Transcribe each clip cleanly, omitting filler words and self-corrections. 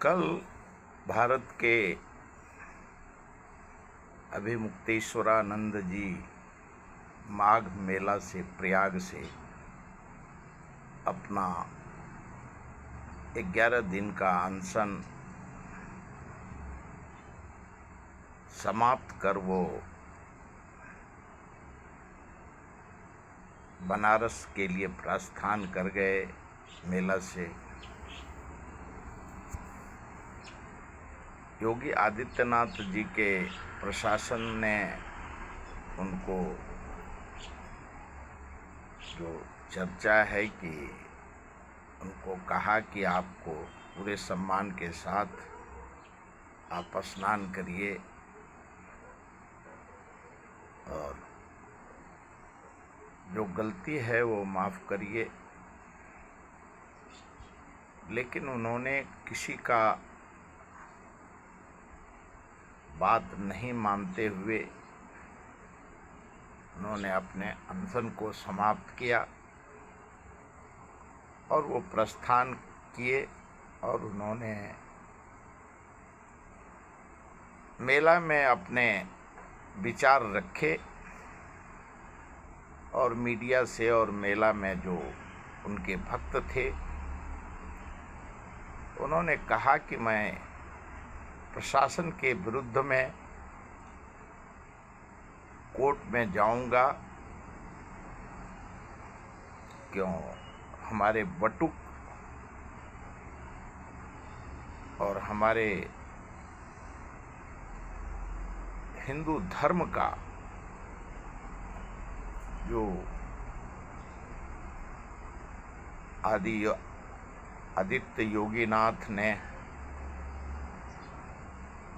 कल भारत के अभिमुक्तेश्वरानंद जी माघ मेला से प्रयाग से अपना 11 दिन का अनशन समाप्त कर वो बनारस के लिए प्रस्थान कर गए मेला से। योगी आदित्यनाथ जी के प्रशासन ने उनको जो चर्चा है कि उनको कहा कि आपको पूरे सम्मान के साथ आप स्नान करिए और जो गलती है वो माफ़ करिए, लेकिन उन्होंने किसी का बात नहीं मानते हुए उन्होंने अपने अनशन को समाप्त किया और वो प्रस्थान किए और उन्होंने मेला में अपने विचार रखे और मीडिया से और मेला में जो उनके भक्त थे उन्होंने कहा कि मैं प्रशासन के विरुद्ध में कोर्ट में जाऊंगा। क्यों हमारे बटुक और हमारे हिंदू धर्म का जो आदित्य योगीनाथ ने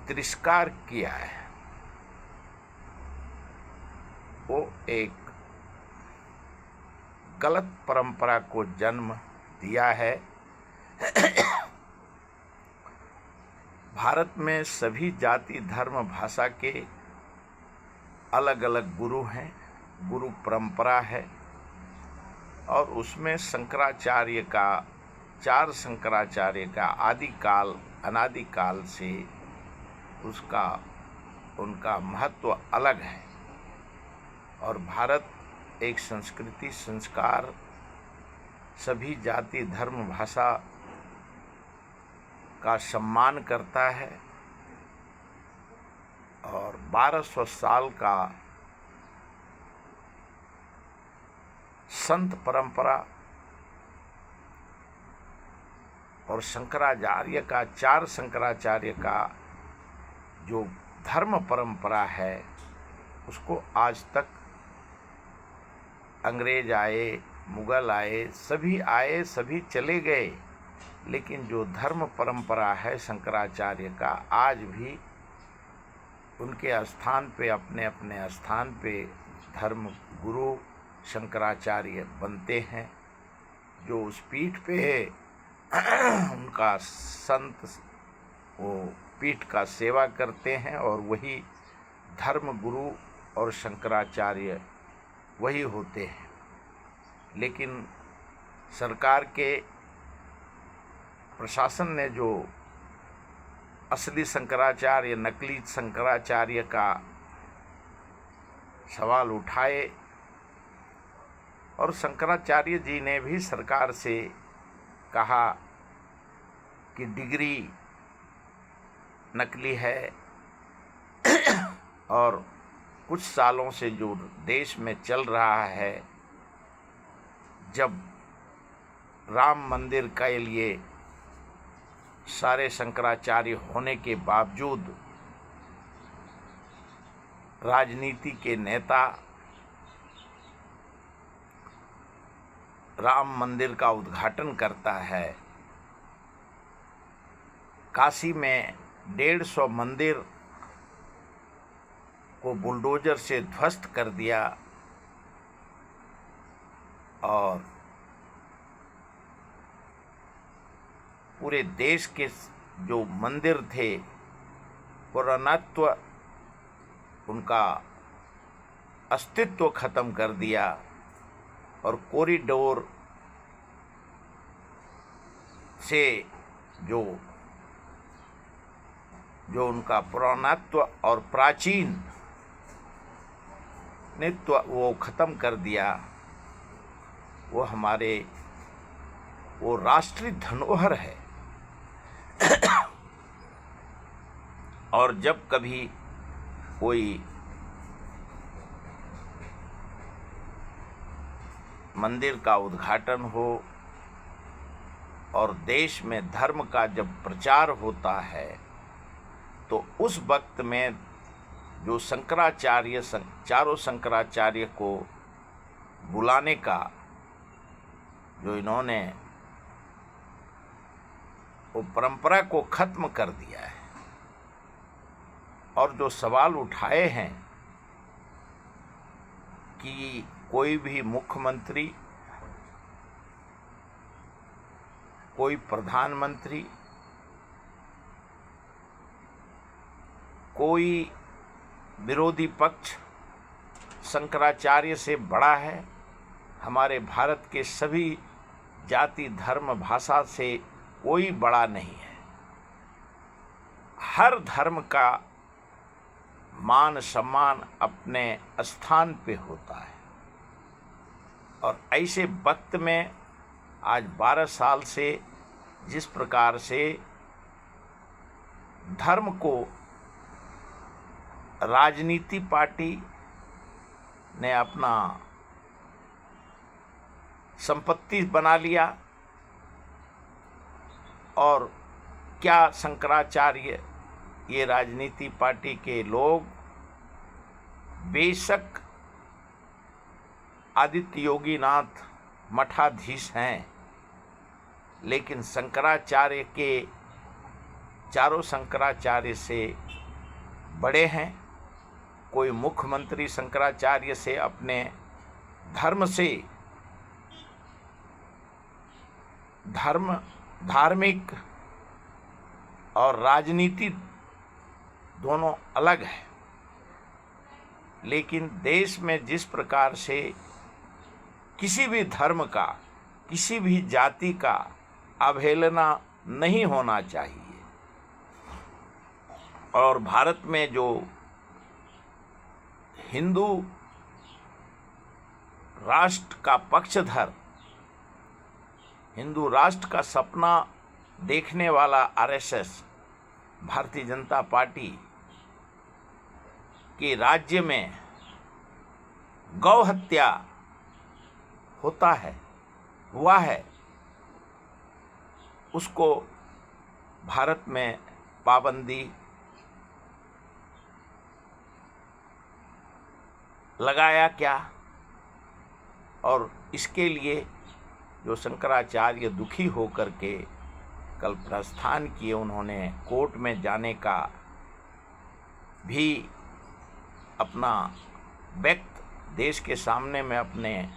तिरस्कार किया है, वो एक गलत परंपरा को जन्म दिया है। भारत में सभी जाति धर्म भाषा के अलग अलग गुरु हैं, गुरु परंपरा है और उसमें शंकराचार्य का, 4 शंकराचार्य का आदिकाल अनादिकाल से उनका महत्व अलग है। और भारत एक संस्कृति संस्कार सभी जाति धर्म भाषा का सम्मान करता है और 1200 साल का संत परंपरा और शंकराचार्य का, 4 शंकराचार्य का जो धर्म परंपरा है उसको आज तक अंग्रेज आए, मुगल आए, सभी चले गए, लेकिन जो धर्म परंपरा है शंकराचार्य का आज भी उनके स्थान पे, अपने अपने स्थान पे धर्म गुरु शंकराचार्य बनते हैं। जो उस पीठ पे है उनका संत वो पीठ का सेवा करते हैं और वही धर्म गुरु और शंकराचार्य वही होते हैं। लेकिन सरकार के प्रशासन ने जो असली शंकराचार्य नकली शंकराचार्य का सवाल उठाए और शंकराचार्य जी ने भी सरकार से कहा कि डिग्री नकली है और कुछ सालों से जो देश में चल रहा है, जब राम मंदिर के लिए सारे शंकराचार्य होने के बावजूद राजनीति के नेता राम मंदिर का उद्घाटन करता है, काशी में 150 मंदिर को बुलडोजर से ध्वस्त कर दिया और पूरे देश के जो मंदिर थे पुरातत्व उनका अस्तित्व खत्म कर दिया और कॉरिडोर से जो जो उनका पुराणत्व और प्राचीन नित्व वो खत्म कर दिया, वो हमारे वो राष्ट्रीय धरोहर है। और जब कभी कोई मंदिर का उद्घाटन हो और देश में धर्म का जब प्रचार होता है, तो उस वक्त में जो शंकराचार्य चारों शंकराचार्य को बुलाने का जो इन्होंने वो परंपरा को खत्म कर दिया है, और जो सवाल उठाए हैं कि कोई भी मुख्यमंत्री, कोई प्रधानमंत्री, कोई विरोधी पक्ष शंकराचार्य से बड़ा है, हमारे भारत के सभी जाति धर्म भाषा से कोई बड़ा नहीं है। हर धर्म का मान सम्मान अपने स्थान पे होता है। और ऐसे वक्त में आज 12 साल से जिस प्रकार से धर्म को राजनीति पार्टी ने अपना संपत्ति बना लिया, और क्या शंकराचार्य ये राजनीति पार्टी के लोग बेशक आदित्य योगीनाथ मठाधीश हैं, लेकिन शंकराचार्य के चारों शंकराचार्य से बड़े हैं। कोई मुख्यमंत्री शंकराचार्य से अपने धर्म से धार्मिक और राजनीति दोनों अलग है, लेकिन देश में जिस प्रकार से किसी भी धर्म का, किसी भी जाति का अवहेलना नहीं होना चाहिए, और भारत में जो हिंदू राष्ट्र का पक्षधर, हिंदू राष्ट्र का सपना देखने वाला आरएसएस, भारतीय जनता पार्टी के राज्य में गौ हत्या होता है, हुआ है, उसको भारत में पाबंदी लगाया क्या? और इसके लिए जो शंकराचार्य दुखी होकर के कल प्रस्थान किए, उन्होंने कोर्ट में जाने का भी अपना व्यक्त देश के सामने में अपने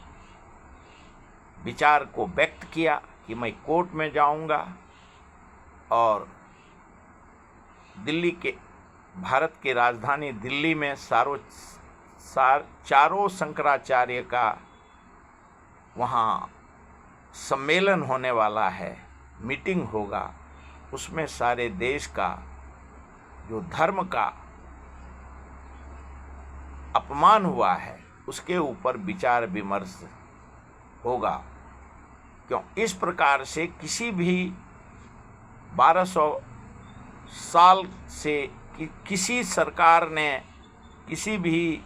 विचार को व्यक्त किया कि मैं कोर्ट में जाऊंगा और दिल्ली के, भारत के राजधानी दिल्ली में चारों शंकराचार्य का वहाँ सम्मेलन होने वाला है, मीटिंग होगा, उसमें सारे देश का जो धर्म का अपमान हुआ है उसके ऊपर विचार विमर्श होगा। क्यों इस प्रकार से किसी भी 1200 साल से किसी सरकार ने किसी भी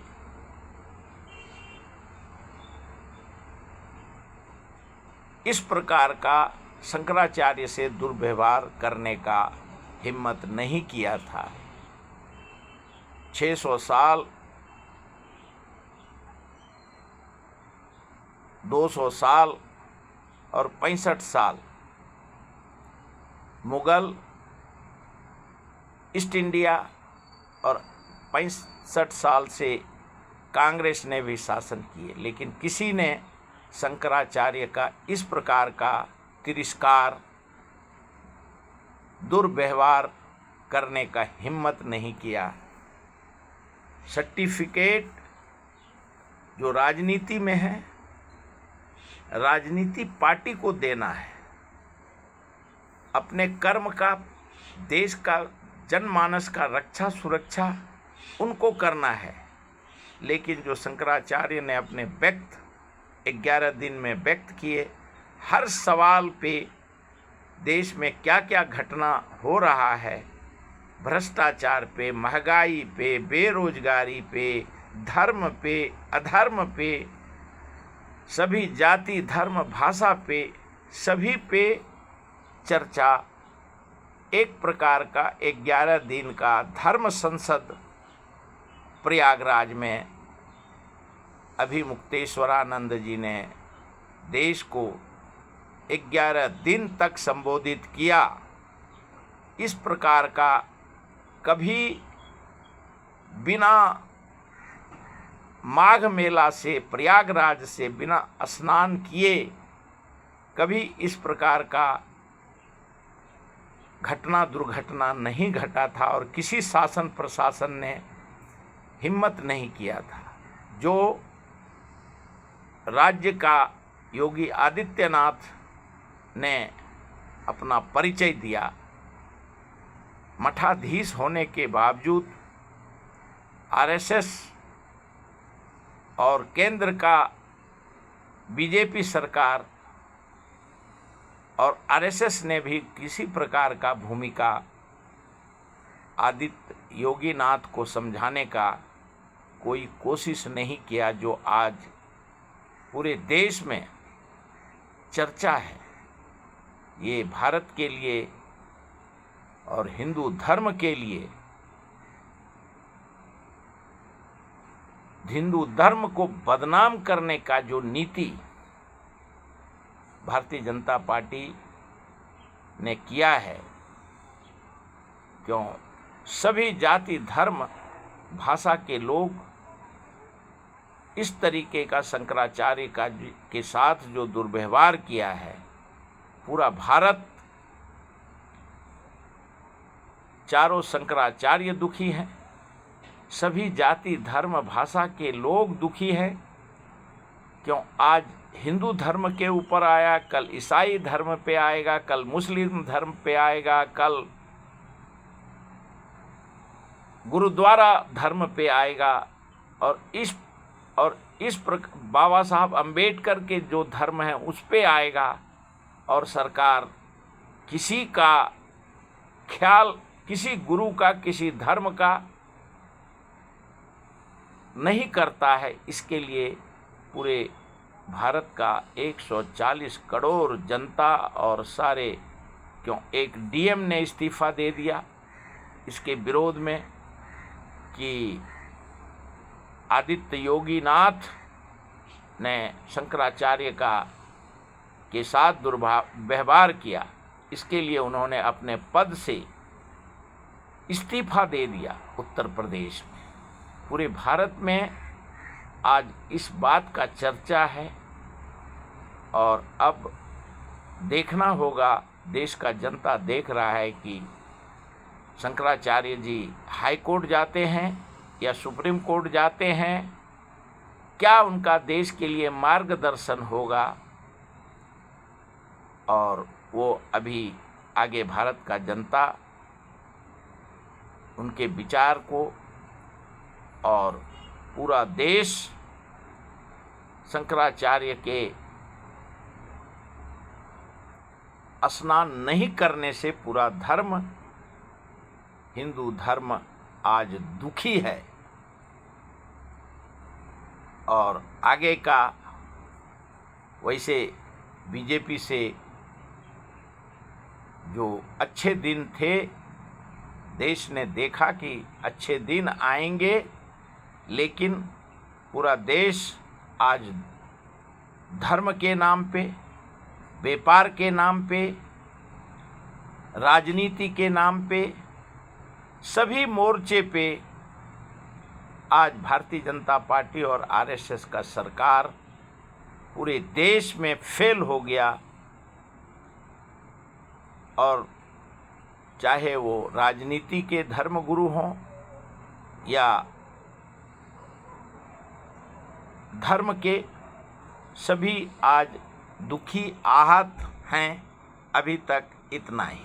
इस प्रकार का शंकराचार्य से दुर्व्यवहार करने का हिम्मत नहीं किया था। 600 साल, 200 साल और 65 साल मुगल, ईस्ट इंडिया और 65 साल से कांग्रेस ने भी शासन किए, लेकिन किसी ने शंकराचार्य का इस प्रकार का तिरस्कार, दुर्व्यवहार करने का हिम्मत नहीं किया। सर्टिफिकेट जो राजनीति में है, राजनीति पार्टी को देना है, अपने कर्म का, देश का जनमानस का रक्षा सुरक्षा उनको करना है। लेकिन जो शंकराचार्य ने अपने 11 दिन में व्यक्त किए, हर सवाल पे देश में क्या क्या घटना हो रहा है, भ्रष्टाचार पे, महंगाई पे, बेरोजगारी पे, धर्म पे, अधर्म पे, सभी जाति धर्म भाषा पे, सभी पे चर्चा, एक प्रकार का 11 दिन का धर्म संसद प्रयागराज में अभिमुक्तेश्वरानंद जी ने देश को 11 दिन तक संबोधित किया। इस प्रकार का कभी बिना माघ मेला से, प्रयागराज से बिना स्नान किए कभी इस प्रकार का घटना दुर्घटना नहीं घटा था और किसी शासन प्रशासन ने हिम्मत नहीं किया था। जो राज्य का योगी आदित्यनाथ ने अपना परिचय दिया, मठाधीश होने के बावजूद आरएसएस और केंद्र का बीजेपी सरकार और आरएसएस ने भी किसी प्रकार का भूमिका आदित्य योगीनाथ को समझाने का कोई कोशिश नहीं किया, जो आज पूरे देश में चर्चा है। ये भारत के लिए और हिंदू धर्म के लिए, हिंदू धर्म को बदनाम करने का जो नीति भारतीय जनता पार्टी ने किया है, क्यों सभी जाति धर्म भाषा के लोग इस तरीके का शंकराचार्य का के साथ जो दुर्व्यवहार किया है, पूरा भारत, चारों शंकराचार्य दुखी हैं, सभी जाति धर्म भाषा के लोग दुखी हैं। क्यों आज हिंदू धर्म के ऊपर आया, कल ईसाई धर्म पे आएगा, कल मुस्लिम धर्म पे आएगा, कल गुरुद्वारा धर्म पे आएगा, और इस प्रकार बाबा साहब अम्बेडकर के जो धर्म है उस पे आएगा। और सरकार किसी का ख्याल, किसी गुरु का, किसी धर्म का नहीं करता है। इसके लिए पूरे भारत का 140 करोड़ जनता और सारे, क्यों एक डीएम ने इस्तीफा दे दिया इसके विरोध में कि आदित्य योगीनाथ ने शंकराचार्य के साथ दुर्व्यवहार किया। इसके लिए उन्होंने अपने पद से इस्तीफा दे दिया उत्तर प्रदेश में। पूरे भारत में आज इस बात का चर्चा है और अब देखना होगा, देश का जनता देख रहा है कि शंकराचार्य जी हाई कोर्ट जाते हैं या सुप्रीम कोर्ट जाते हैं, क्या उनका देश के लिए मार्गदर्शन होगा। और वो अभी आगे भारत का जनता उनके विचार को और पूरा देश शंकराचार्य के स्नान नहीं करने से पूरा धर्म, हिंदू धर्म आज दुखी है। और आगे का वैसे बीजेपी से जो अच्छे दिन थे, देश ने देखा कि अच्छे दिन आएंगे, लेकिन पूरा देश आज धर्म के नाम पे, व्यापार के नाम पे, राजनीति के नाम पे, सभी मोर्चे पे आज भारतीय जनता पार्टी और आरएसएस का सरकार पूरे देश में फेल हो गया। और चाहे वो राजनीति के धर्मगुरु हों या धर्म के, सभी आज दुखी आहत हैं। अभी तक इतना ही।